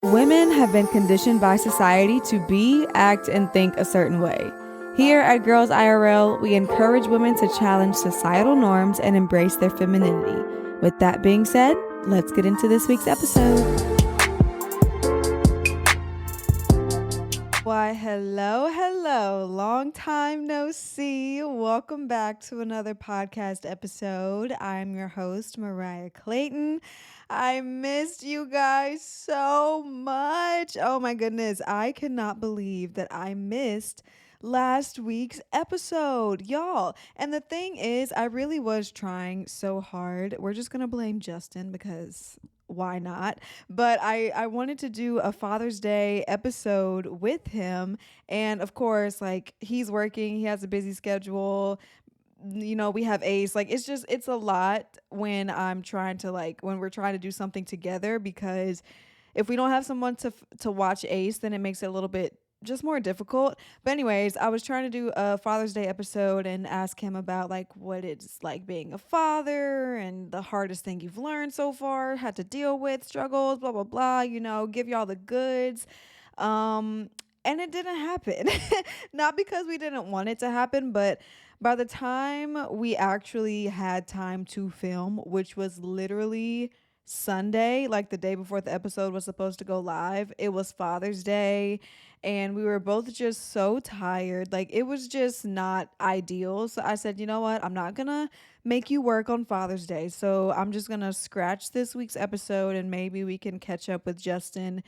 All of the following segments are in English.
Women have been conditioned by society to be, act, and think a certain way. Here at Girls IRL, we encourage women to challenge societal norms and embrace their femininity. With that being said, let's get into this week's episode. Why, hello. Long time no see. Welcome back to another podcast episode. I'm your host, Mariah Clayton. I missed you guys so much. Oh my goodness. I cannot believe that I missed last week's episode, y'all. And the thing is, I really was trying so hard. We're just going to blame Justin because why not? But I wanted to do a Father's Day episode with him. And of course, like he's working, he has a busy schedule. You know, we have Ace. Like it's a lot when when we're trying to do something together, because if we don't have someone to watch Ace, then it makes it a little bit just more difficult. But anyways, I was trying to do a Father's Day episode and ask him about like what it's like being a father and the hardest thing you've learned so far, had to deal with, struggles, blah blah blah, give y'all the goods. And it didn't happen. Not because we didn't want it to happen, but by the time we actually had time to film, which was literally Sunday, like the day before the episode was supposed to go live, it was Father's Day, and we were both just so tired. Like it was just not ideal. So I said, you know what? I'm not going to make you work on Father's Day. So I'm just going to scratch this week's episode, and maybe we can catch up with Justin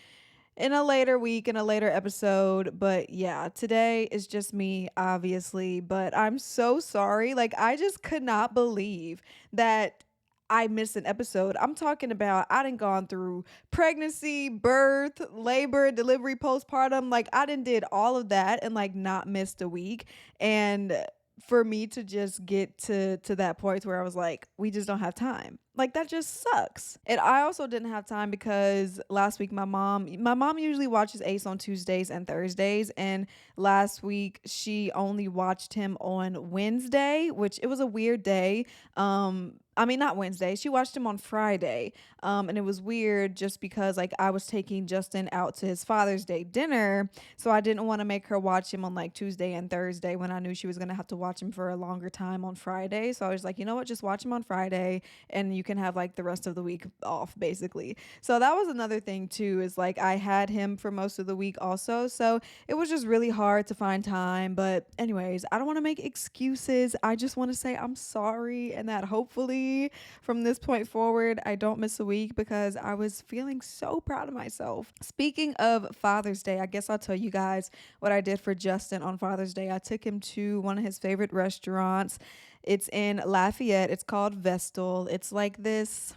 in a later week, in a later episode. But yeah, today is just me, obviously. But I'm so sorry. Like, I just could not believe that I missed an episode. I'm talking about I done gone through pregnancy, birth, labor, delivery, postpartum. Like, I done did all of that and like not missed a week. And for me to just get to that point where I was like, we just don't have time. Like that just sucks. And I also didn't have time because last week my mom usually watches Ace on Tuesdays and Thursdays, and last week she only watched him on Wednesday, which it was a weird day. I mean, not Wednesday. She watched him on Friday. And it was weird just because like I was taking Justin out to his Father's Day dinner, so I didn't want to make her watch him on like Tuesday and Thursday when I knew she was going to have to watch him for a longer time on Friday. So I was like, you know what, just watch him on Friday and you can have like the rest of the week off, basically. So that was another thing too, is like I had him for most of the week also. So it was just really hard to find time. But anyways, I don't want to make excuses. I just want to say I'm sorry, and that hopefully from this point forward I don't miss a week, because I was feeling so proud of myself. Speaking of Father's Day, I guess I'll tell you guys what I did for Justin on Father's Day. I took him to one of his favorite restaurants. It's in Lafayette. It's called Vestal. It's like this,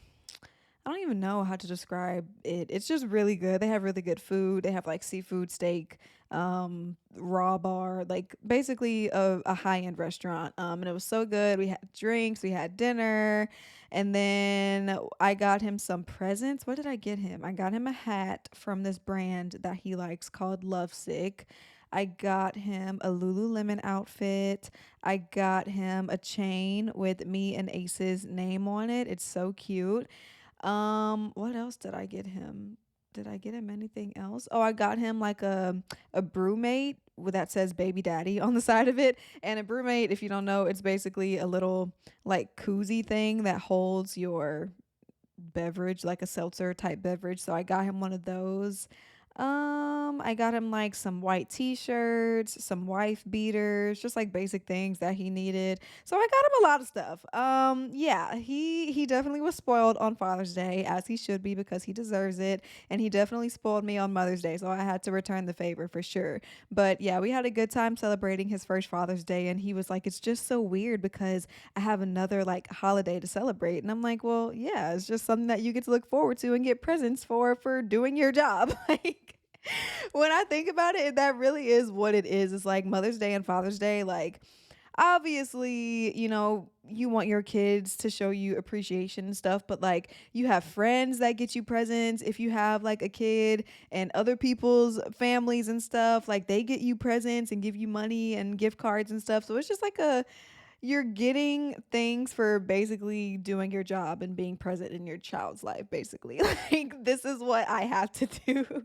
I don't even know how to describe it. It's just really good. They have really good food. They have like seafood, steak, raw bar, like basically a high-end restaurant. And it was so good. We had drinks, we had dinner, and then I got him some presents. What did I get him? I got him a hat from this brand that he likes called Lovesick. I got him a Lululemon outfit. I got him a chain with me and Ace's name on it. It's so cute. What else did I get him? Did I get him anything else? Oh, I got him like a brewmate that says baby daddy on the side of it. And a brewmate, if you don't know, it's basically a little like koozie thing that holds your beverage, like a seltzer type beverage. So I got him one of those. I got him like some white t-shirts, some wife beaters, just like basic things that he needed. So I got him a lot of stuff. Yeah, he definitely was spoiled on Father's Day, as he should be, because he deserves it. And he definitely spoiled me on Mother's Day, so I had to return the favor for sure. But yeah, we had a good time celebrating his first Father's Day, and he was like, it's just so weird because I have another like holiday to celebrate. And I'm like, well, yeah, it's just something that you get to look forward to and get presents for doing your job. Like, when I think about it, that really is what it is. It's like Mother's Day and Father's Day. Like, obviously, you want your kids to show you appreciation and stuff, but like you have friends that get you presents. If you have like a kid, and other people's families and stuff, like they get you presents and give you money and gift cards and stuff. So it's just like you're getting things for basically doing your job and being present in your child's life, basically. Like, this is what I have to do.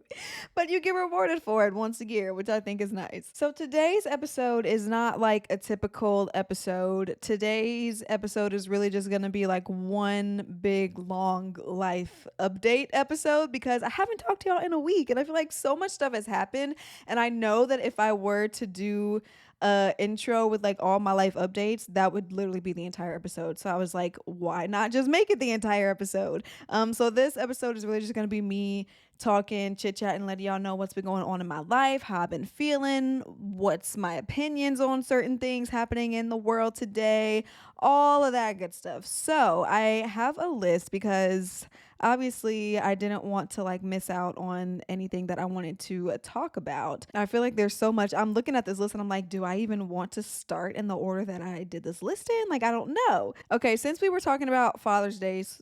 But you get rewarded for it once a year, which I think is nice. So today's episode is not like a typical episode. Today's episode is really just going to be like one big long life update episode because I haven't talked to y'all in a week and I feel like so much stuff has happened. And I know that if I were to do intro with like all my life updates, that would literally be the entire episode. So I was like, why not just make it the entire episode? So this episode is really just gonna be me talking, chit chat, and letting y'all know what's been going on in my life, how I've been feeling, what's my opinions on certain things happening in the world today, all of that good stuff. So I have a list because obviously I didn't want to like miss out on anything that I wanted to talk about. I feel like there's so much. I'm looking at this list and I'm like, do I even want to start in the order that I did this list in? Like, I don't know. Okay, since we were talking about Father's Days.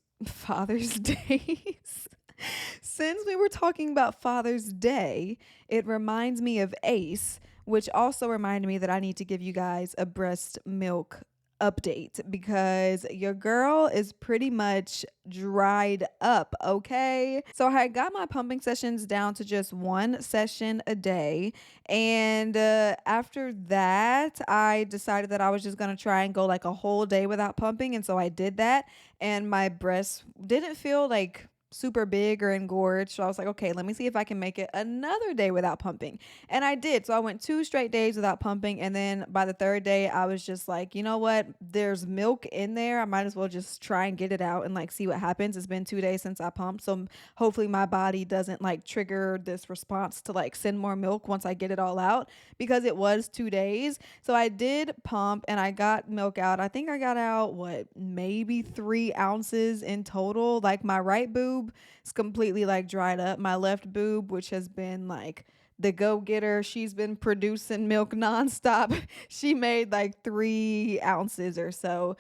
Since we were talking about Father's Day, it reminds me of Ace, which also reminded me that I need to give you guys a breast milk update because your girl is pretty much dried up, okay? So I got my pumping sessions down to just one session a day. And after that, I decided that I was just going to try and go like a whole day without pumping. And so I did that. And my breasts didn't feel like super big or engorged. So I was like, okay, let me see if I can make it another day without pumping. And I did. So I went 2 straight days without pumping. And then by the third day, I was just like, you know what? There's milk in there. I might as well just try and get it out and like see what happens. It's been 2 days since I pumped. So hopefully my body doesn't like trigger this response to like send more milk once I get it all out because it was 2 days. So I did pump and I got milk out. I think I got out maybe 3 ounces in total. Like my right boob is completely like dried up. My left boob, which has been like the go-getter, she's been producing milk nonstop. She made like 3 ounces or so,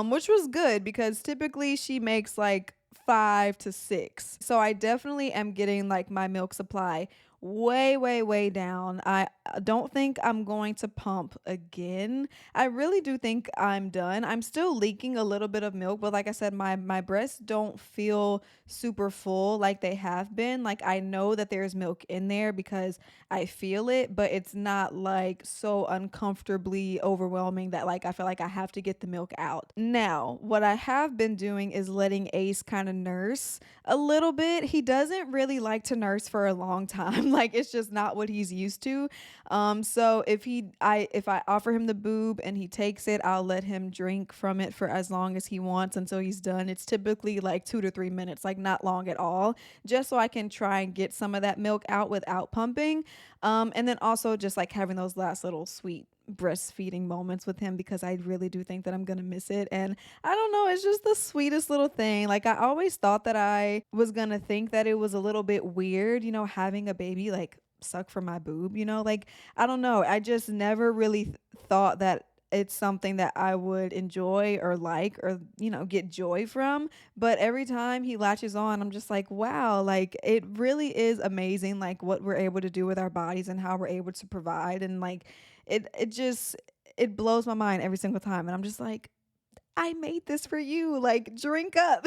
which was good because typically she makes like 5 to 6. So I definitely am getting like my milk supply way down. I don't think I'm going to pump again. I really do think I'm done. I'm still leaking a little bit of milk, but like I said, my breasts don't feel super full like they have been. Like I know that there's milk in there because I feel it, but it's not like so uncomfortably overwhelming that like I feel like I have to get the milk out. Now, what I have been doing is letting Ace kind of nurse a little bit. He doesn't really like to nurse for a long time. Like it's just not what he's used to. So if I offer him the boob and he takes it, I'll let him drink from it for as long as he wants until he's done. It's typically like 2 to 3 minutes, like not long at all, just so I can try and get some of that milk out without pumping. And then also just like having those last little sweet breastfeeding moments with him because I really do think that I'm gonna miss it. And I don't know, it's just the sweetest little thing. Like I always thought that I was gonna think that it was a little bit weird, having a baby like suck from my boob, like I don't know. I just never really thought that it's something that I would enjoy or like or get joy from. But every time he latches on, I'm just like, wow, like it really is amazing like what we're able to do with our bodies and how we're able to provide. And like it blows my mind every single time. And I'm just like, I made this for you. Like, drink up,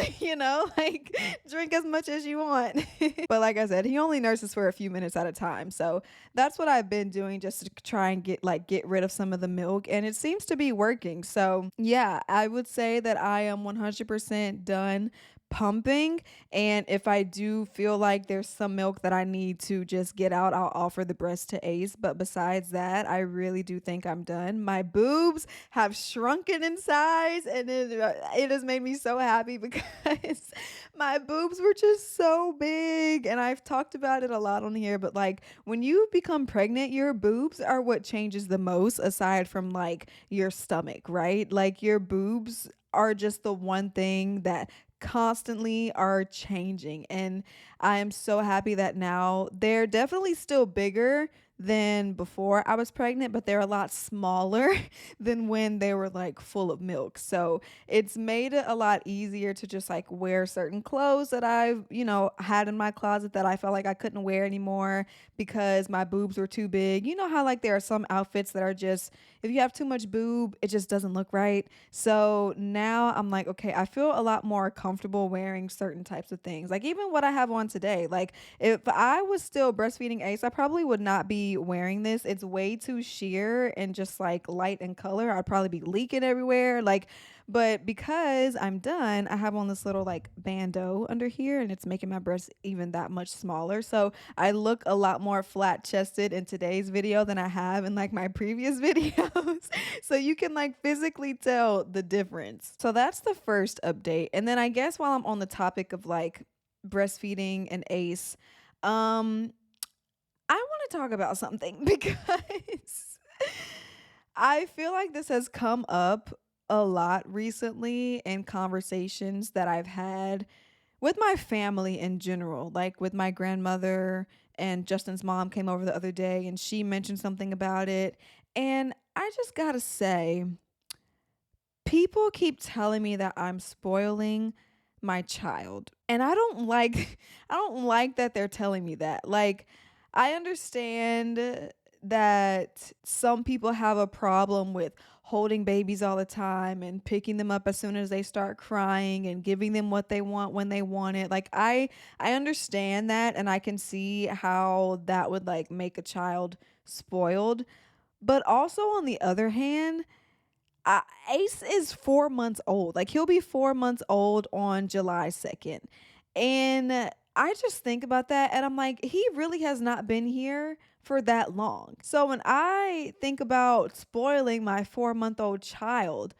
like drink as much as you want. But like I said, he only nurses for a few minutes at a time. So that's what I've been doing just to try and get rid of some of the milk. And it seems to be working. So yeah, I would say that I am 100% done pumping. And if I do feel like there's some milk that I need to just get out, I'll offer the breast to Ace. But besides that, I really do think I'm done. My boobs have shrunken in size and it has made me so happy because my boobs were just so big. And I've talked about it a lot on here, but like when you become pregnant, your boobs are what changes the most aside from like your stomach, right? Like your boobs are just the one thing that constantly are changing. And I am so happy that now they're definitely still bigger than before I was pregnant, but they're a lot smaller than when they were like full of milk. So it's made it a lot easier to just like wear certain clothes that I've, had in my closet that I felt like I couldn't wear anymore because my boobs were too big. You know how like there are some outfits that are just, if you have too much boob, it just doesn't look right. So now I'm like, okay, I feel a lot more comfortable wearing certain types of things. Like even what I have on today. Like if I was still breastfeeding Ace, I probably would not be wearing this. It's way too sheer and just like light in color. I'd probably be leaking everywhere. But because I'm done, I have on this little like bandeau under here and it's making my breasts even that much smaller. So I look a lot more flat chested in today's video than I have in like my previous videos. So you can like physically tell the difference. So that's the first update. And then I guess while I'm on the topic of like breastfeeding and Ace, um, I want to talk about something because I feel like this has come up a lot recently in conversations that I've had with my family in general, like with my grandmother and Justin's mom came over the other day and she mentioned something about it. And I just gotta say, people keep telling me that I'm spoiling my child. And I don't like I don't like that they're telling me that. Like I understand that some people have a problem with holding babies all the time and picking them up as soon as they start crying and giving them what they want when they want it. Like I understand that and I can see how that would like make a child spoiled. But also on the other hand, Ace is 4 months old. Like he'll be 4 months old on July 2nd. And I just think about that and I'm like, he really has not been here for that long. So when I think about spoiling my 4 month old child,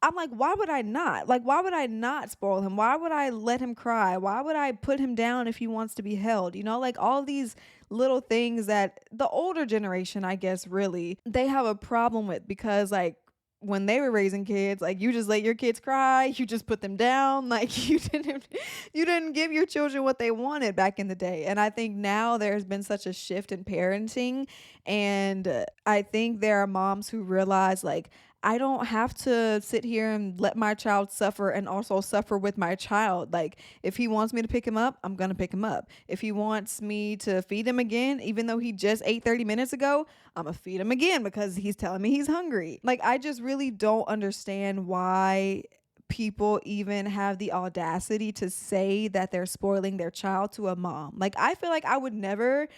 I'm like, why would I not? Like, why would I not spoil him? Why would I let him cry? Why would I put him down if he wants to be held? Like all these little things that the older generation, I guess, really, they have a problem with because, like, when they were raising kids, like you just let your kids cry, you just put them down, like you didn't give your children what they wanted back in the day. And I think now there's been such a shift in parenting, and I think there are moms who realize like I don't have to sit here and let my child suffer and also suffer with my child. Like, if he wants me to pick him up, I'm going to pick him up. If he wants me to feed him again, even though he just ate 30 minutes ago, I'm going to feed him again because he's telling me he's hungry. Like, I just really don't understand why people even have the audacity to say that they're spoiling their child to a mom. Like, I feel like I would never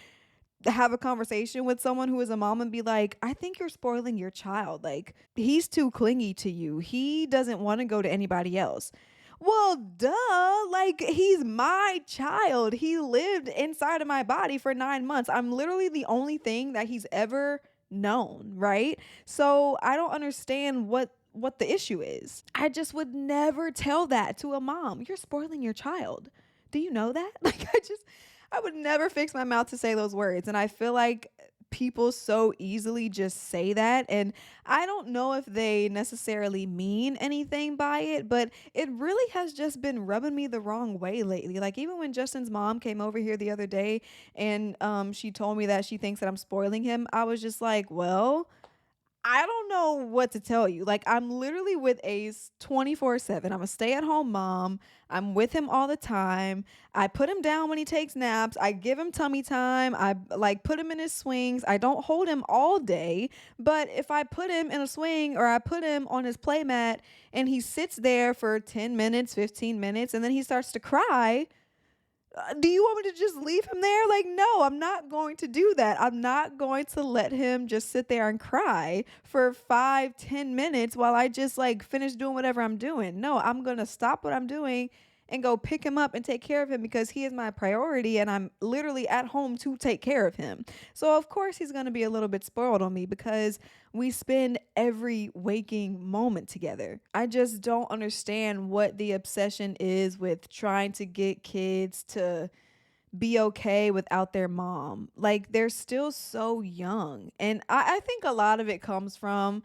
have a conversation with someone who is a mom and be like, I think you're spoiling your child. Like, he's too clingy to you. He doesn't want to go to anybody else. Well, duh. Like, he's my child. He lived inside of my body for 9 months. I'm literally the only thing that he's ever known, right? So I don't understand what the issue is. I just would never tell that to a mom. You're spoiling your child. Do you know that? Like, I would never fix my mouth to say those words. And I feel like people so easily just say that. And I don't know if they necessarily mean anything by it, but it really has just been rubbing me the wrong way lately. Like, even when Justin's mom came over here the other day and she told me that she thinks that I'm spoiling him, I was just like, well, I don't know what to tell you. Like, I'm literally with Ace 24/7. I'm a stay-at-home mom. I'm with him all the time. I put him down when he takes naps. I give him tummy time. I like put him in his swings. I don't hold him all day, but if I put him in a swing or I put him on his play mat and he sits there for 10 minutes, 15 minutes and then he starts to cry, do you want me to just leave him there? Like, no, I'm not going to do that. I'm not going to let him just sit there and cry for 5, 10 minutes while I just like finish doing whatever I'm doing. No, I'm going to stop what I'm doing and go pick him up and take care of him because he is my priority and I'm literally at home to take care of him. So of course he's going to be a little bit spoiled on me because we spend every waking moment together. I just don't understand what the obsession is with trying to get kids to be okay without their mom. Like, they're still so young. And I think a lot of it comes from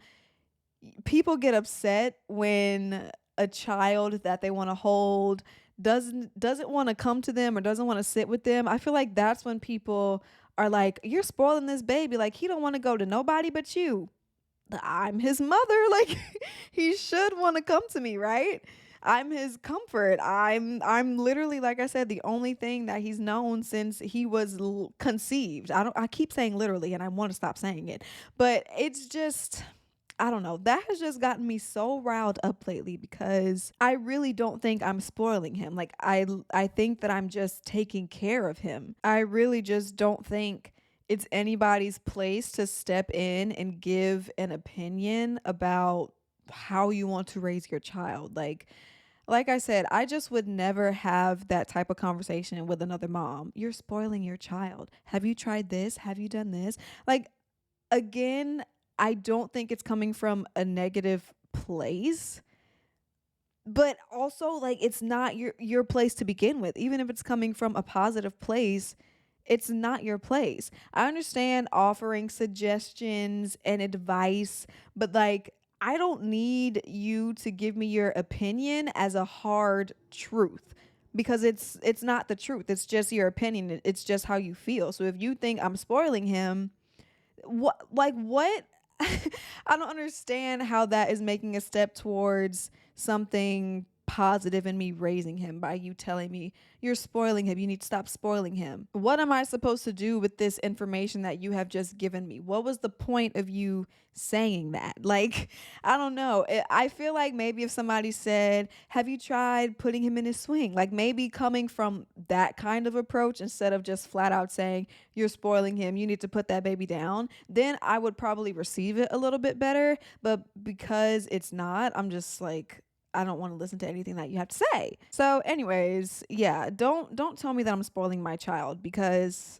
people get upset when a child that they want to hold doesn't want to come to them or doesn't want to sit with them, I feel like that's when people are like, you're spoiling this baby. Like, he don't want to go to nobody but you. I'm his mother. Like, he should want to come to me, right? I'm his comfort. I'm literally, like I said, the only thing that he's known since he was conceived. I keep saying literally and I want to stop saying it. But it's just, I don't know. That has just gotten me so riled up lately because I really don't think I'm spoiling him. Like, I think that I'm just taking care of him. I really just don't think it's anybody's place to step in and give an opinion about how you want to raise your child. Like I said, I just would never have that type of conversation with another mom. You're spoiling your child. Have you tried this? Have you done this? Like, again, I don't think it's coming from a negative place, but also like it's not your place to begin with. Even if it's coming from a positive place, it's not your place. I understand offering suggestions and advice, but like, I don't need you to give me your opinion as a hard truth, because it's not the truth. It's just your opinion. It's just how you feel. So if you think I'm spoiling him, what I don't understand how that is making a step towards something positive in me raising him by you telling me you're spoiling him. You need to stop spoiling him. What am I supposed to do with this information that you have just given me? What was the point of you saying that? Like, I don't know. I feel like maybe if somebody said, have you tried putting him in his swing? Like, maybe coming from that kind of approach instead of just flat out saying, you're spoiling him, you need to put that baby down, then I would probably receive it a little bit better. But because it's not, I'm just like, I don't want to listen to anything that you have to say. So anyways, yeah, don't tell me that I'm spoiling my child, because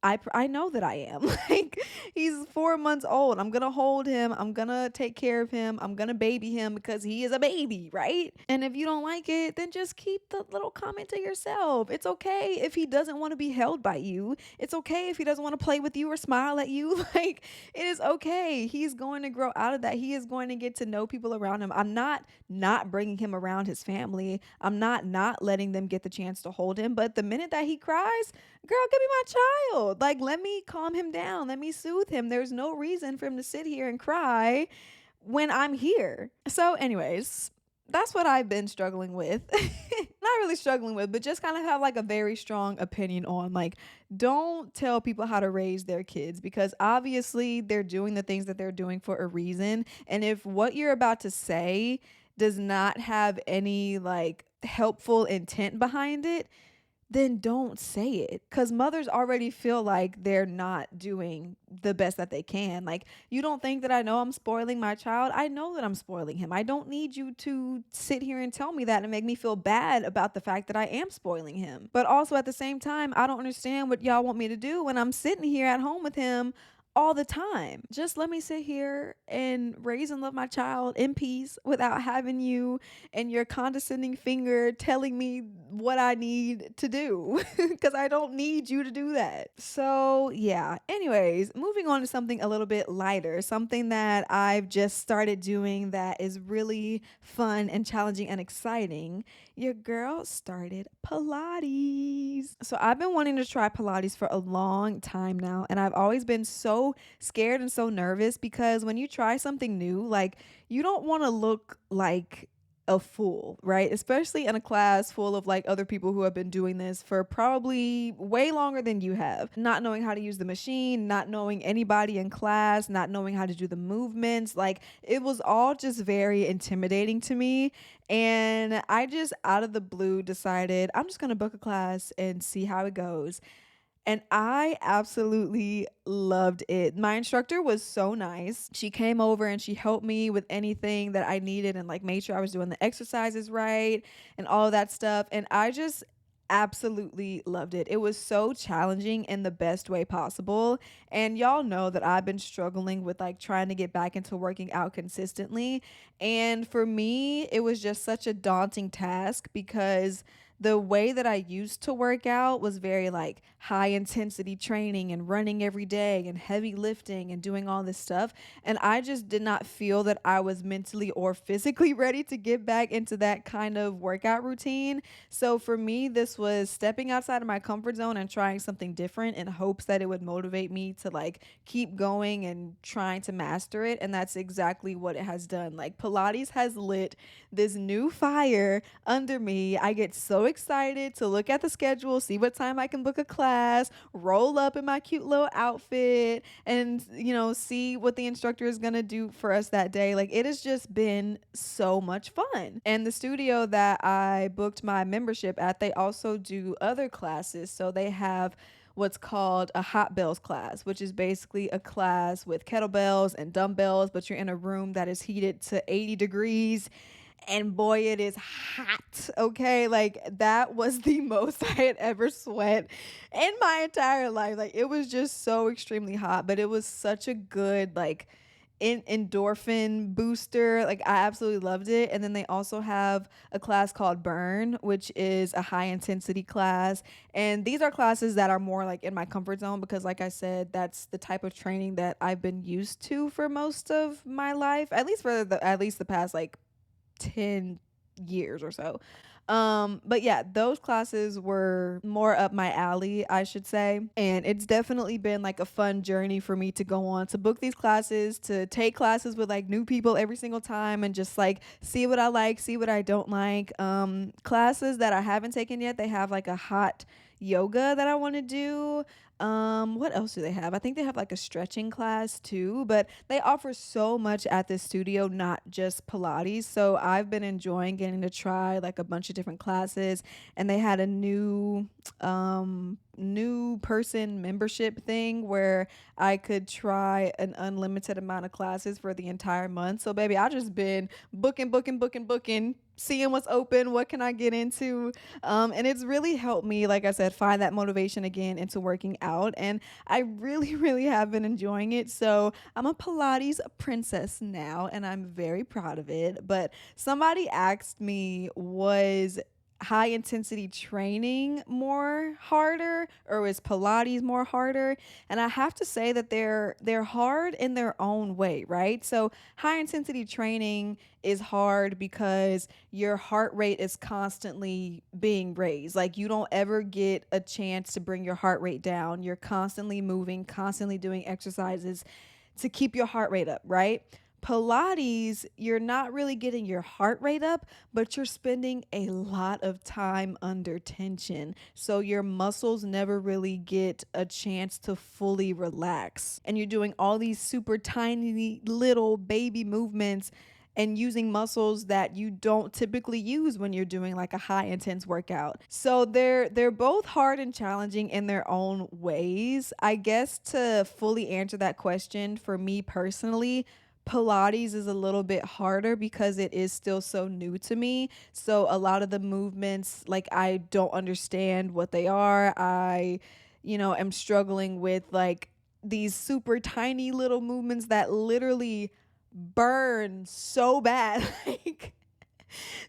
I know that I am. Like, he's 4 months old. I'm going to hold him. I'm going to take care of him. I'm going to baby him because he is a baby, right? And if you don't like it, then just keep the little comment to yourself. It's okay if he doesn't want to be held by you. It's okay if he doesn't want to play with you or smile at you. Like, it is okay. He's going to grow out of that. He is going to get to know people around him. I'm not bringing him around his family. I'm not letting them get the chance to hold him. But the minute that he cries, girl, give me my child. Like, let me calm him down. Let me soothe him. There's no reason for him to sit here and cry when I'm here. So, anyways, that's what I've been struggling with. Not really struggling with, but just kind of have like a very strong opinion on. Like, don't tell people how to raise their kids, because obviously they're doing the things that they're doing for a reason. And if what you're about to say does not have any like helpful intent behind it, then don't say it, because mothers already feel like they're not doing the best that they can. Like, you don't think that I know I'm spoiling my child? I know that I'm spoiling him. I don't need you to sit here and tell me that and make me feel bad about the fact that I am spoiling him. But also at the same time, I don't understand what y'all want me to do when I'm sitting here at home with him all the time. Just let me sit here and raise and love my child in peace without having you and your condescending finger telling me what I need to do, because I don't need you to do that. So, yeah. Anyways, moving on to something a little bit lighter, something that I've just started doing that is really fun and challenging and exciting. Your girl started Pilates. So, I've been wanting to try Pilates for a long time now, and I've always been so scared and so nervous, because when you try something new, like, you don't want to look like a fool, right? Especially in a class full of like other people who have been doing this for probably way longer than you have, not knowing how to use the machine, not knowing anybody in class, not knowing how to do the movements. Like, it was all just very intimidating to me. And I just out of the blue decided I'm just going to book a class and see how it goes. And I absolutely loved it. My instructor was so nice. She came over and she helped me with anything that I needed and like made sure I was doing the exercises right and all of that stuff. And I just absolutely loved it. It was so challenging in the best way possible. And y'all know that I've been struggling with like trying to get back into working out consistently. And for me, it was just such a daunting task, because the way that I used to work out was very like high intensity training and running every day and heavy lifting and doing all this stuff. And I just did not feel that I was mentally or physically ready to get back into that kind of workout routine. So for me, this was stepping outside of my comfort zone and trying something different in hopes that it would motivate me to like keep going and trying to master it. And that's exactly what it has done. Like Pilates has lit this new fire under me. I get so excited to look at the schedule, see what time I can book a class, roll up in my cute little outfit, and see what the instructor is going to do for us that day. Like it has just been so much fun. And the studio that I booked my membership at, they also do other classes. So they have what's called a hot bells class, which is basically a class with kettlebells and dumbbells, but you're in a room that is heated to 80 degrees, and boy, it is hot. Okay, like that was the most I had ever sweat in my entire life. Like it was just so extremely hot, but it was such a good like endorphin booster. Like I absolutely loved it. And then they also have a class called Burn, which is a high intensity class. And these are classes that are more like in my comfort zone because like I said, that's the type of training that I've been used to for most of my life, at least the past like 10 years or so. But yeah, those classes were more up my alley, I should say. And it's definitely been like a fun journey for me to go on, to book these classes, to take classes with like new people every single time and just like see what I like, see what I don't like. Classes that I haven't taken yet, they have like a hot yoga that I want to do. What else do they have? I think they have like a stretching class too, but they offer so much at this studio, not just Pilates. So I've been enjoying getting to try like a bunch of different classes, and they had a new person membership thing where I could try an unlimited amount of classes for the entire month. So baby, I just been booking, seeing what's open, what can I get into. And it's really helped me, like I said, find that motivation again into working out. And I really, really have been enjoying it. So I'm a Pilates princess now, and I'm very proud of it. But somebody asked me, was high intensity training more harder or is Pilates more harder? And I have to say that they're hard in their own way, right? So high intensity training is hard because your heart rate is constantly being raised. Like you don't ever get a chance to bring your heart rate down. You're constantly moving, constantly doing exercises to keep your heart rate up, right? Pilates, you're not really getting your heart rate up, but you're spending a lot of time under tension. So your muscles never really get a chance to fully relax. And you're doing all these super tiny little baby movements and using muscles that you don't typically use when you're doing like a high intense workout. So they're both hard and challenging in their own ways. I guess to fully answer that question for me personally, Pilates is a little bit harder because it is still so new to me. So a lot of the movements, like I don't understand what they are. I am struggling with like these super tiny little movements that literally burn so bad. Like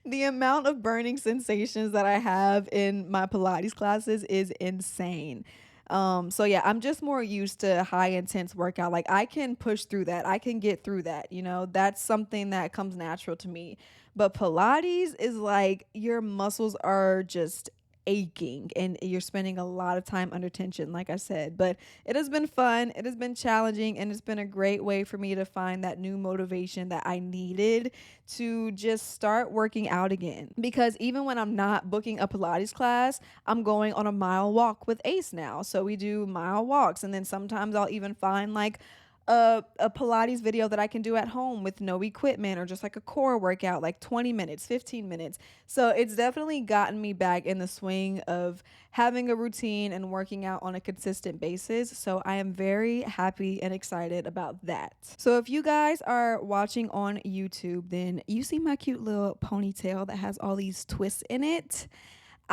the amount of burning sensations that I have in my Pilates classes is insane. So yeah, I'm just more used to high intense workout. Like I can push through that. I can get through that. That's something that comes natural to me. But Pilates is like your muscles are just aching and you're spending a lot of time under tension, like I said. But it has been fun, it has been challenging, and it's been a great way for me to find that new motivation that I needed to just start working out again. Because even when I'm not booking a Pilates class, I'm going on a mile walk with Ace now. So we do mile walks, and then sometimes I'll even find like a Pilates video that I can do at home with no equipment, or just like a core workout, like 20 minutes, 15 minutes. So it's definitely gotten me back in the swing of having a routine and working out on a consistent basis. So I am very happy and excited about that. So if you guys are watching on YouTube, then you see my cute little ponytail that has all these twists in it.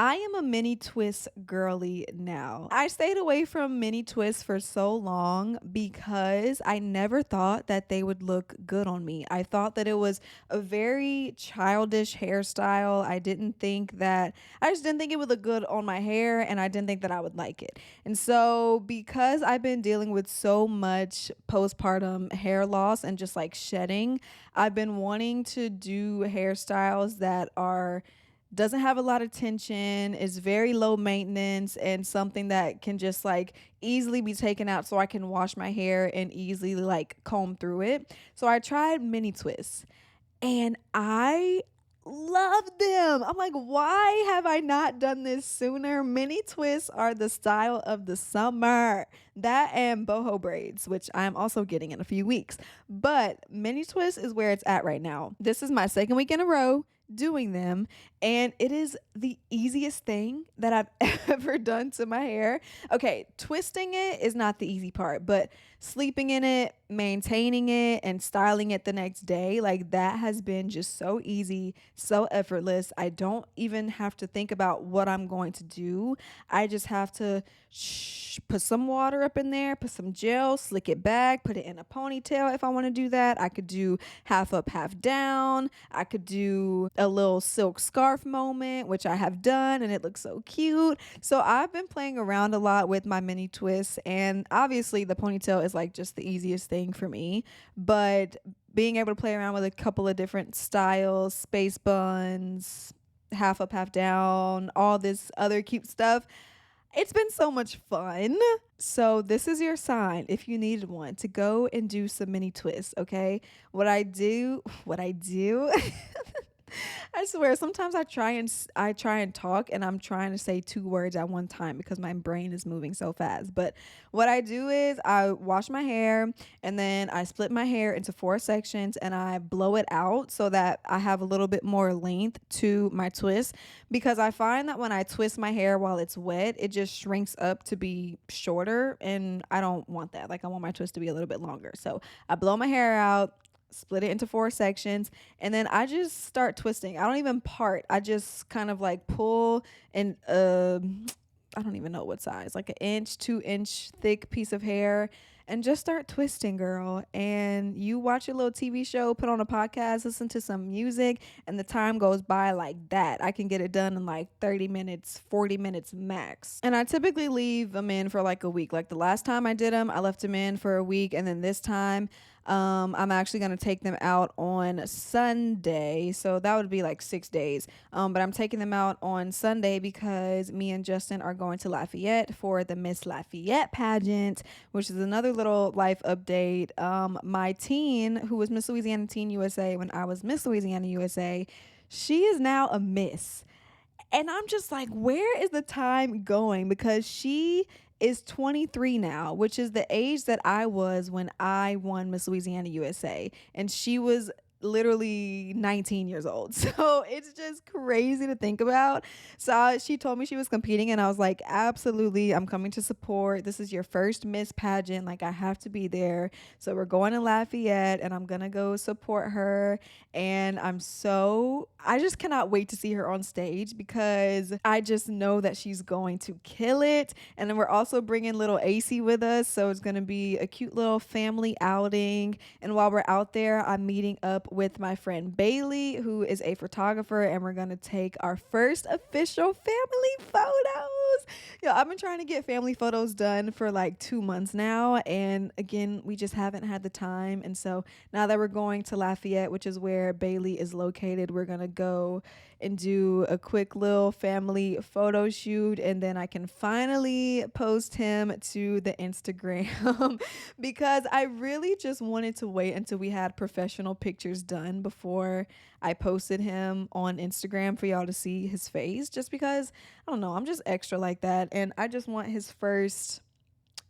I am a mini twist girly now. I stayed away from mini twists for so long because I never thought that they would look good on me. I thought that it was a very childish hairstyle. I just didn't think it would look good on my hair, and I didn't think that I would like it. And so, because I've been dealing with so much postpartum hair loss and just like shedding, I've been wanting to do hairstyles that are doesn't have a lot of tension, is very low maintenance, and something that can just like easily be taken out so I can wash my hair and easily like comb through it. So I tried mini twists and I love them. I'm like, why have I not done this sooner? Mini twists are the style of the summer. That and boho braids, which I'm also getting in a few weeks. But mini twist is where it's at right now. This is my second week in a row doing them, and it is the easiest thing that I've ever done to my hair. Okay, twisting it is not the easy part, but sleeping in it, maintaining it, and styling it the next day, like that has been just so easy, so effortless. I don't even have to think about what I'm going to do. I just have to put some water up in there, put some gel, slick it back, put it in a ponytail if I want to do that. I could do half up, half down. I could do a little silk scarf moment, which I have done, and it looks so cute. So I've been playing around a lot with my mini twists, and obviously the ponytail is like just the easiest thing for me, but being able to play around with a couple of different styles, space buns, half up, half down, all this other cute stuff, it's been so much fun. So this is your sign, if you needed one, to go and do some mini twists, okay? What I do I swear sometimes I try and talk and I'm trying to say two words at one time because my brain is moving so fast. But what I do is I wash my hair and then I split my hair into 4 sections and I blow it out so that I have a little bit more length to my twist, because I find that when I twist my hair while it's wet, it just shrinks up to be shorter, and I don't want that. Like, I want my twist to be a little bit longer. So I blow my hair out, split it into 4 sections, and then I just start twisting. I don't even part. I just kind of like pull and I don't even know what size, like an inch, 2 inch thick piece of hair, and just start twisting, girl. And you watch your little TV show, put on a podcast, listen to some music, and the time goes by like that. I can get it done in like 30 minutes, 40 minutes max. And I typically leave them in for like a week. Like the last time I did them, I left them in for a week, and then this time I'm actually going to take them out on Sunday. So that would be like 6 days. But I'm taking them out on Sunday because me and Justin are going to Lafayette for the Miss Lafayette pageant, which is another little life update. My teen, who was Miss Louisiana Teen USA when I was Miss Louisiana USA, she is now a Miss. And I'm just like, where is the time going? Because she is 23 now, which is the age that I was when I won Miss Louisiana USA. And she was literally 19 years old. So it's just crazy to think about. So she told me she was competing, and I was like, absolutely, I'm coming to support. This is your first Miss pageant. Like, I have to be there. So we're going to Lafayette, and I'm going to go support her. And I just cannot wait to see her on stage, because I just know that she's going to kill it. And then we're also bringing little AC with us. So it's going to be a cute little family outing. And while we're out there, I'm meeting up with my friend Bailey, who is a photographer, and we're going to take our first official family photos. Yeah, I've been trying to get family photos done for like 2 months now. And again, we just haven't had the time. And so now that we're going to Lafayette, which is where Bailey is located, we're going to go and do a quick little family photo shoot, and then I can finally post him to the Instagram because I really just wanted to wait until we had professional pictures done before I posted him on Instagram for y'all to see his face, just because, I don't know, I'm just extra like that, and I just want his first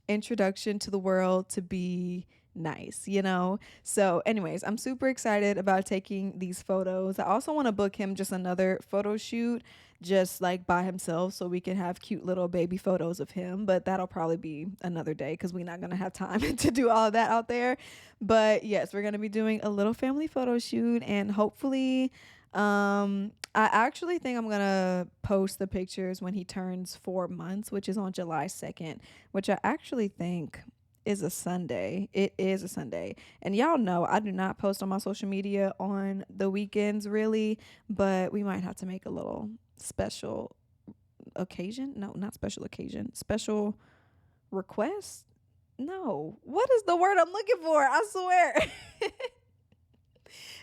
introduction to the world to be nice, you know? So anyways, I'm super excited about taking these photos. I also want to book him just another photo shoot, just like by himself, so we can have cute little baby photos of him, but that'll probably be another day because we're not going to have time to do all of that out there. But yes, we're going to be doing a little family photo shoot, and hopefully I actually think I'm gonna post the pictures when he turns 4 months, which is on July 2nd, which I actually think is a Sunday. It is a Sunday. And y'all know I do not post on my social media on the weekends really, but we might have to make a little special occasion. No, not special occasion. Special request? No. What is the word I'm looking for? I swear.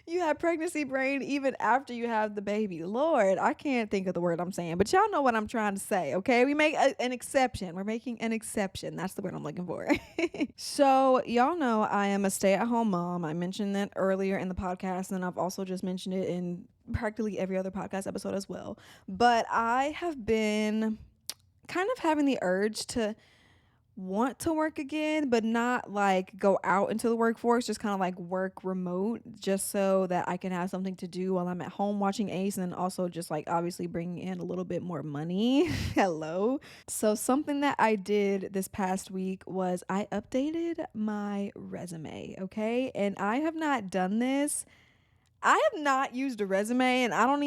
You have pregnancy brain even after you have the baby. Lord, I can't think of the word I'm saying, but y'all know what I'm trying to say, okay? We make an exception. We're making an exception. That's the word I'm looking for. So, y'all know I am a stay at home mom. I mentioned that earlier in the podcast, and I've also just mentioned it in practically every other podcast episode as well. But I have been kind of having the urge to want to work again, but not like go out into the workforce, just kind of like work remote, just so that I can have something to do while I'm at home watching Ace, and then also just like obviously bringing in a little bit more money. Hello. So, something that I did this past week was I updated my resume, okay? And I have not done this. I have not used a resume, and I don't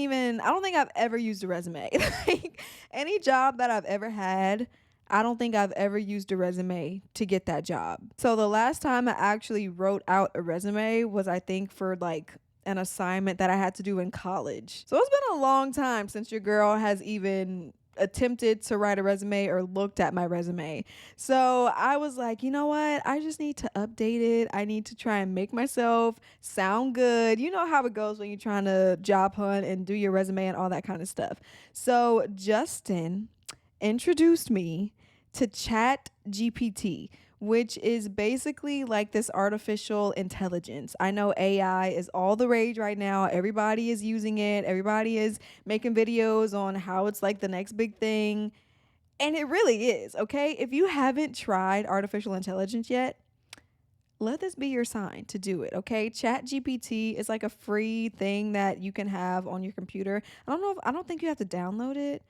think I've ever used a resume. Like any job that I've ever had, I don't think I've ever used a resume to get that job. So the last time I actually wrote out a resume was, I think, for like an assignment that I had to do in college. So it's been a long time since your girl has even attempted to write a resume or looked at my resume. So I was like, you know what? I just need to update it. I need to try and make myself sound good. You know how it goes when you're trying to job hunt and do your resume and all that kind of stuff. So Justin introduced me to Chat GPT, which is basically like this artificial intelligence. I know AI is all the rage right now. Everybody is using it. Everybody is making videos on how it's like the next big thing. And it really is, okay? If you haven't tried artificial intelligence yet, let this be your sign to do it, okay? Chat GPT is like a free thing that you can have on your computer. I don't think you have to download it.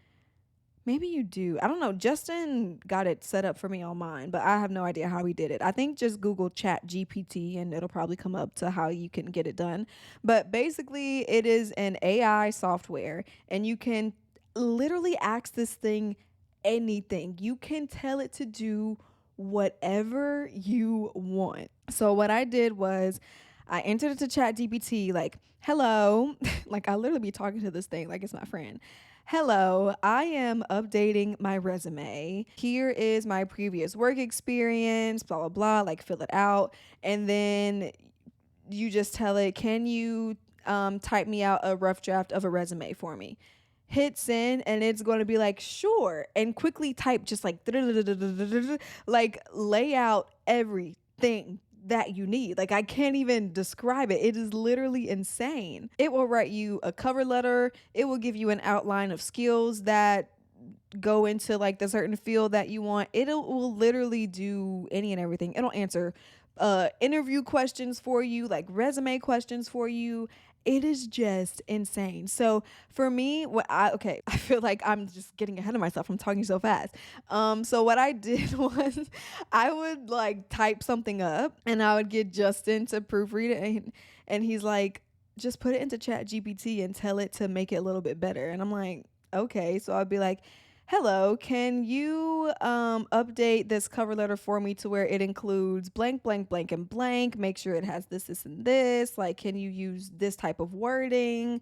Maybe you do. I don't know. Justin got it set up for me on mine, but I have no idea how he did it. I think just Google Chat GPT and it'll probably come up to how you can get it done. But basically, it is an AI software, and you can literally ask this thing anything. You can tell it to do whatever you want. So what I did was I entered it to Chat GPT like, hello. Like I literally be talking to this thing like it's my friend. Hello, I am updating my resume. Here is my previous work experience, blah, blah, blah, like fill it out. And then you just tell it, can you type me out a rough draft of a resume for me? Hit send, and it's going to be like, sure, and quickly type just like, like lay out everything that you need. Like I can't even describe it. It is literally insane. It will write you a cover letter. It will give you an outline of skills that go into like the certain field that you want. It will literally do any and everything. It'll answer interview questions for you, like resume questions for you. It is just insane. So for me, I feel like I'm just getting ahead of myself. I'm talking so fast. So what I did was I would like type something up and I would get Justin to proofread it, and he's like, just put it into Chat GPT and tell it to make it a little bit better. And I'm like, okay. So I'd be like, hello, can you update this cover letter for me to where it includes blank, blank, blank, and blank? Make sure it has this, this, and this. Like, can you use this type of wording?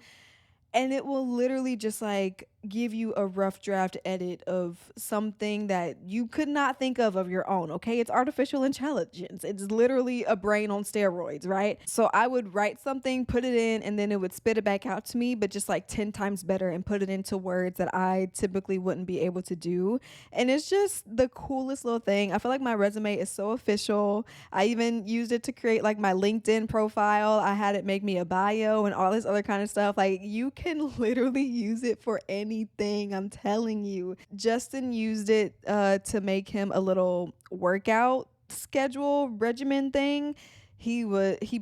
And it will literally just like give you a rough draft edit of something that you could not think of your own. Okay, it's artificial intelligence. It's literally a brain on steroids, right? So I would write something, put it in, and then it would spit it back out to me, but just like 10 times better, and put it into words that I typically wouldn't be able to do. And it's just the coolest little thing. I feel like my resume is so official. I even used it to create like my LinkedIn profile. I had it make me a bio and all this other kind of stuff. Like you can literally use it for anything. I'm telling you. Justin used it to make him a little workout schedule regimen thing. He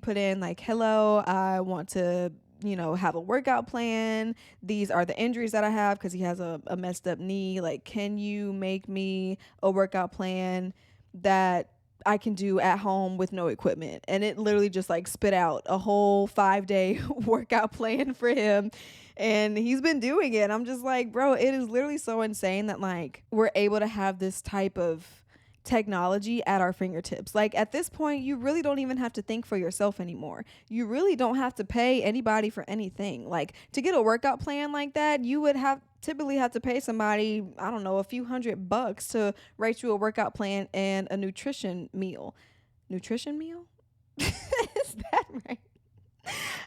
put in like, hello, I want to have a workout plan. These are the injuries that I have because he has a messed up knee. Like, can you make me a workout plan that I can do at home with no equipment. And it literally just like spit out a whole 5-day workout plan for him. And he's been doing it. I'm just like, bro, it is literally so insane that like we're able to have this type of technology at our fingertips. Like at this point, you really don't even have to think for yourself anymore. You really don't have to pay anybody for anything. Like to get a workout plan like that, you would have typically have to pay somebody, I don't know, a few $100 to write you a workout plan and a nutrition meal. Nutrition meal? Is that right?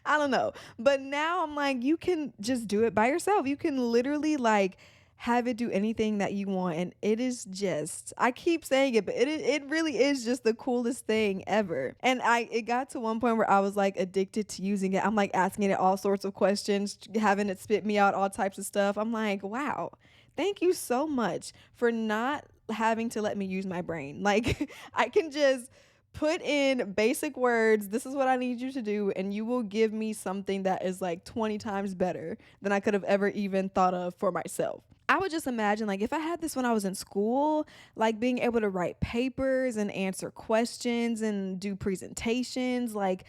I don't know. But now I'm like, you can just do it by yourself. You can literally like have it do anything that you want. And it is just, I keep saying it, but it really is just the coolest thing ever. And it got to one point where I was like addicted to using it. I'm like asking it all sorts of questions, having it spit me out all types of stuff. I'm like, wow, thank you so much for not having to let me use my brain. Like I can just put in basic words, this is what I need you to do, and you will give me something that is like 20 times better than I could have ever even thought of for myself. I would just imagine like if I had this when I was in school, like being able to write papers and answer questions and do presentations, like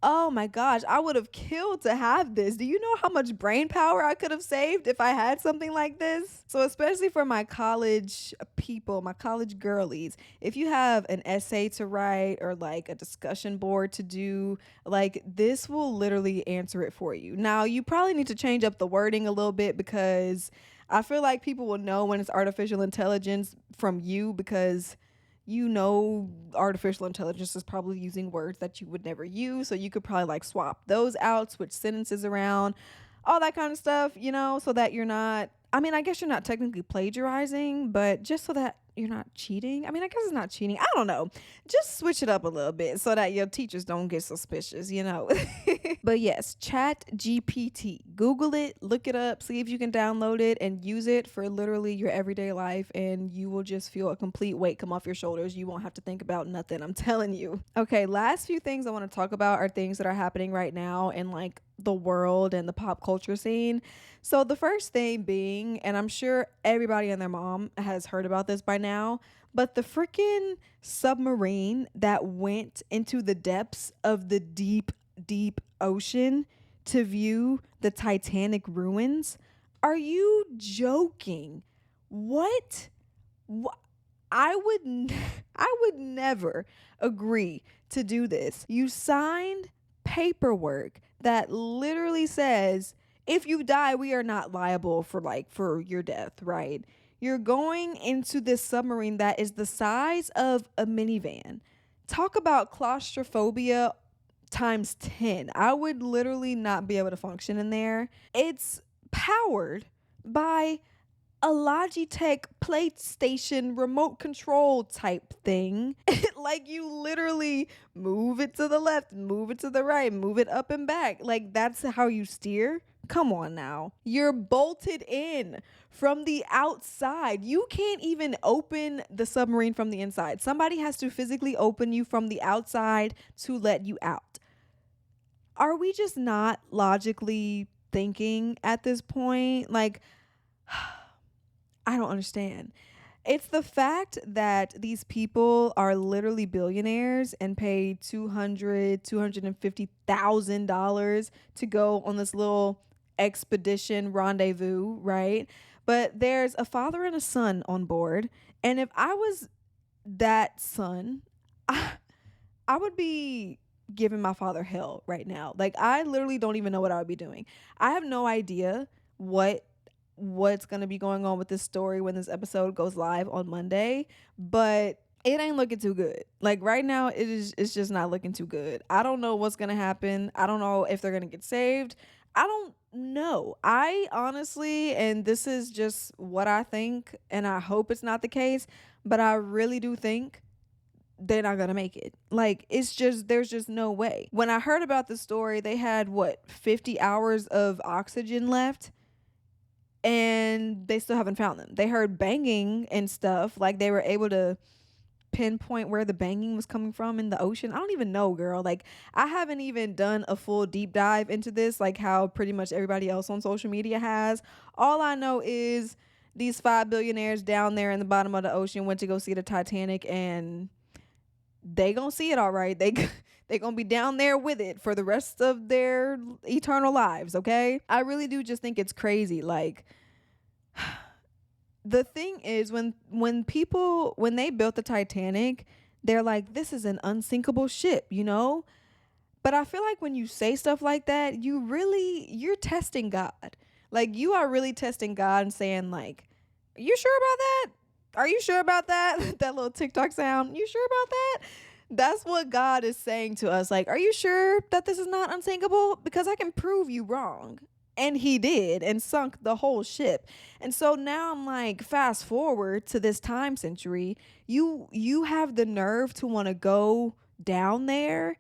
oh my gosh, I would have killed to have this. Do you know how much brain power I could have saved if I had something like this? So, especially for my college people, my college girlies, if you have an essay to write or like a discussion board to do, like this will literally answer it for you. Now, you probably need to change up the wording a little bit because I feel like people will know when it's artificial intelligence from you because artificial intelligence is probably using words that you would never use. So you could probably like swap those out, switch sentences around, all that kind of stuff, so that you're not, I mean, I guess you're not technically plagiarizing, but just so that you're not cheating. I mean, I guess it's not cheating. I don't know. Just switch it up a little bit so that your teachers don't get suspicious, But yes, Chat GPT. Google it, look it up, see if you can download it and use it for literally your everyday life, and you will just feel a complete weight come off your shoulders. You won't have to think about nothing. I'm telling you. Okay, last few things I want to talk about are things that are happening right now in like the world and the pop culture scene. So the first thing being, and I'm sure everybody and their mom has heard about this by now, but the freaking submarine that went into the depths of the deep, deep ocean to view the Titanic ruins. Are you joking? What? I would never agree to do this. You signed paperwork that literally says if you die, we are not liable for your death, right? You're going into this submarine that is the size of a minivan. Talk about claustrophobia times 10. I would literally not be able to function in there. It's powered by a Logitech PlayStation remote control type thing. Like you literally move it to the left, move it to the right, move it up and back. Like that's how you steer. Come on now. You're bolted in from the outside. You can't even open the submarine from the inside. Somebody has to physically open you from the outside to let you out. Are we just not logically thinking at this point? Like, I don't understand. It's the fact that these people are literally billionaires and pay $250,000 to go on this little expedition rendezvous, right? But there's a father and a son on board. And if I was that son, I would be giving my father hell right now. Like I literally don't even know what I would be doing. I have no idea what's going to be going on with this story when this episode goes live on Monday, but it ain't looking too good. Like right now it's just not looking too good. I don't know what's going to happen. I don't know if they're going to get saved. I don't know. I honestly, and this is just what I think, and I hope it's not the case, but I really do think they're not gonna make it. Like there's just no way. When I heard about the story, they had 50 hours of oxygen left and they still haven't found them. They heard banging and stuff, like they were able to pinpoint where the banging was coming from in the ocean. I don't even know, girl. Like I haven't even done a full deep dive into this, like how pretty much everybody else on social media has. All I know is these 5 billionaires down there in the bottom of the ocean went to go see the Titanic, and they gonna see it all right. They gonna be down there with it for the rest of their eternal lives, okay? I really do just think it's crazy. Like, the thing is, when they built the Titanic, they're like, this is an unsinkable ship, you know? But I feel like when you say stuff like that, you're testing God. Like, you are really testing God and saying, like, you sure about that? Are you sure about that? That little TikTok sound. You sure about that? That's what God is saying to us. Like, are you sure that this is not unsinkable? Because I can prove you wrong. And he did, and sunk the whole ship. And so now I'm like, fast forward to this time century, you have the nerve to want to go down there.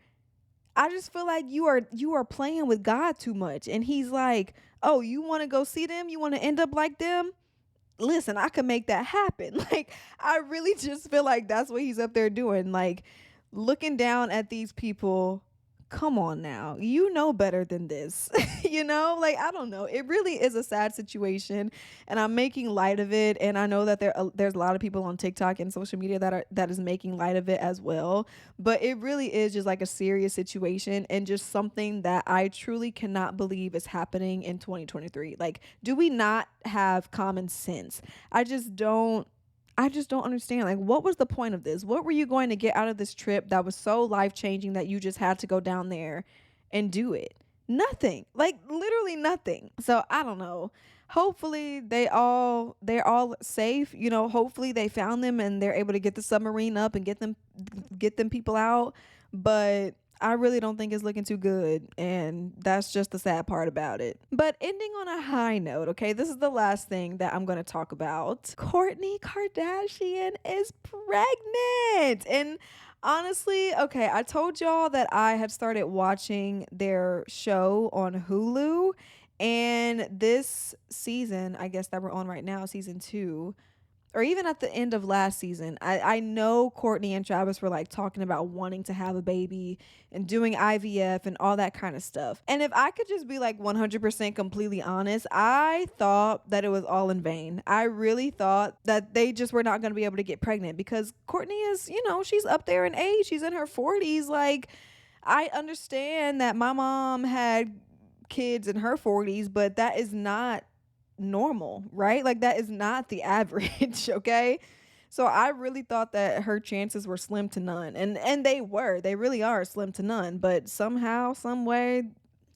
I just feel like you are playing with God too much. And he's like, oh, you want to go see them? You want to end up like them? Listen, I can make that happen. Like, I really just feel like that's what he's up there doing. Like, looking down at these people. Come on now. You know better than this. You know? Like, I don't know. It really is a sad situation, and I'm making light of it, and I know that there's a lot of people on TikTok and social media that is making light of it as well, but it really is just like a serious situation and just something that I truly cannot believe is happening in 2023. Like, do we not have common sense? I just don't understand. Like, what was the point of this? What were you going to get out of this trip that was so life changing that you just had to go down there and do it? Nothing. Like, literally nothing. So I don't know. Hopefully they're all safe. You know, hopefully they found them and they're able to get the submarine up and get them people out. But I really don't think it's looking too good, and that's just the sad part about it. But ending on a high note, okay, this is the last thing that I'm going to talk about. Kourtney Kardashian is pregnant. And honestly, okay, I told y'all that I had started watching their show on Hulu, and this season, I guess that we're on right now, season 2, or even at the end of last season, I know Kourtney and Travis were like talking about wanting to have a baby and doing IVF and all that kind of stuff. And if I could just be like 100% completely honest, I thought that it was all in vain. I really thought that they just were not going to be able to get pregnant because Kourtney is, she's up there in age. She's in her 40s. Like, I understand that my mom had kids in her 40s, but that is not normal, right? Like, that is not the average. Okay, so I really thought that her chances were slim to none, and they really are slim to none. But somehow, some way,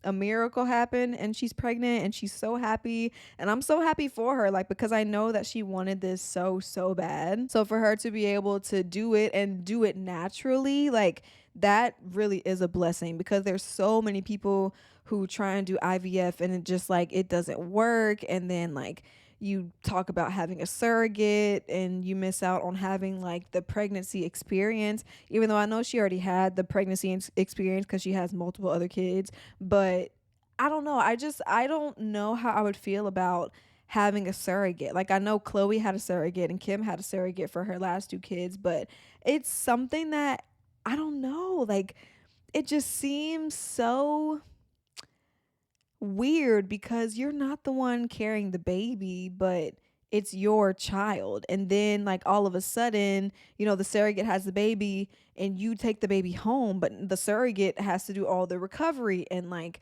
a miracle happened and she's pregnant, and she's so happy, and I'm so happy for her, like, because I know that she wanted this so bad. So for her to be able to do it and do it naturally, like, that really is a blessing, because there's so many people who try and do IVF and it just, like, it doesn't work, and then, like, you talk about having a surrogate and you miss out on having, like, the pregnancy experience, even though I know she already had the pregnancy experience because she has multiple other kids. But I don't know, I don't know how I would feel about having a surrogate. Like, I know Chloe had a surrogate and Kim had a surrogate for her last 2 kids, but it's something that I don't know, like, it just seems so weird because you're not the one carrying the baby, but it's your child. And then, like, all of a sudden, the surrogate has the baby and you take the baby home, but the surrogate has to do all the recovery. And, like,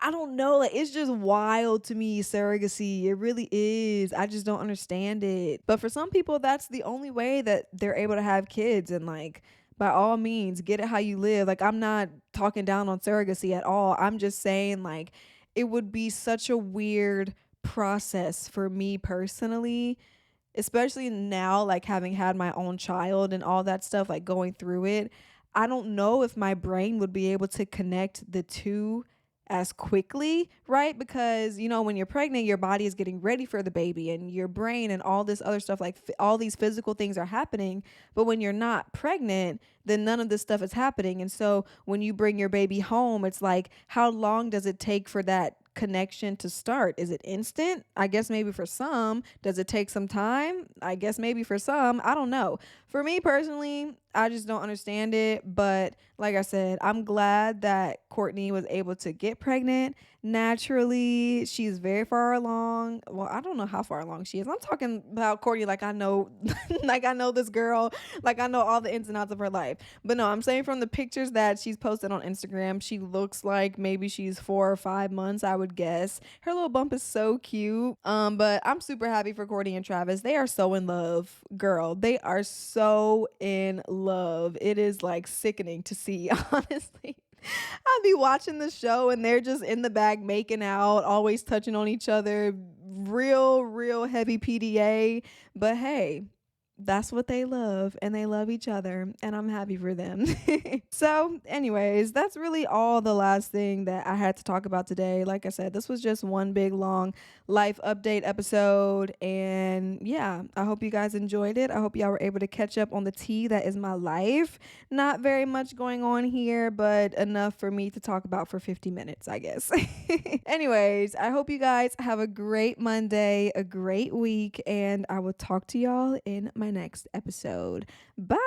I don't know, like, it's just wild to me, surrogacy. It really is. I just don't understand it. But for some people, that's the only way that they're able to have kids. And, like, by all means, get it how you live. Like, I'm not talking down on surrogacy at all. I'm just saying, like, it would be such a weird process for me personally, especially now, like, having had my own child and all that stuff, like, going through it. I don't know if my brain would be able to connect the two as quickly, right? Because, when you're pregnant, your body is getting ready for the baby, and your brain and all this other stuff, like, all these physical things are happening. But when you're not pregnant, then none of this stuff is happening. And so when you bring your baby home, it's like, how long does it take for that connection to start? Is it instant? I guess maybe for some. Does it take some time? I guess maybe for some. I don't know. For me personally, I just don't understand it. But like I said, I'm glad that Courtney was able to get pregnant naturally. She's very far along. Well, I don't know how far along she is. I'm talking about Courtney like I know, like I know this girl, like I know all the ins and outs of her life. But no, I'm saying from the pictures that she's posted on Instagram, she looks like maybe she's 4 or 5 months, I would guess. Her little bump is so cute. But I'm super happy for Courtney and Travis. They are so in love, girl. They are so in love. It is like sickening to see, honestly. I'll be watching the show and they're just in the bag making out, always touching on each other. Real heavy PDA. But hey, that's what they love, and they love each other, and I'm happy for them. So anyways, that's really all the last thing that I had to talk about today. Like I said, this was just one big long life update episode, and yeah, I hope you guys enjoyed it. I hope y'all were able to catch up on the tea that is my life. Not very much going on here, but enough for me to talk about for 50 minutes, I guess. Anyways, I hope you guys have a great Monday, a great week, and I will talk to y'all in my next episode. Bye.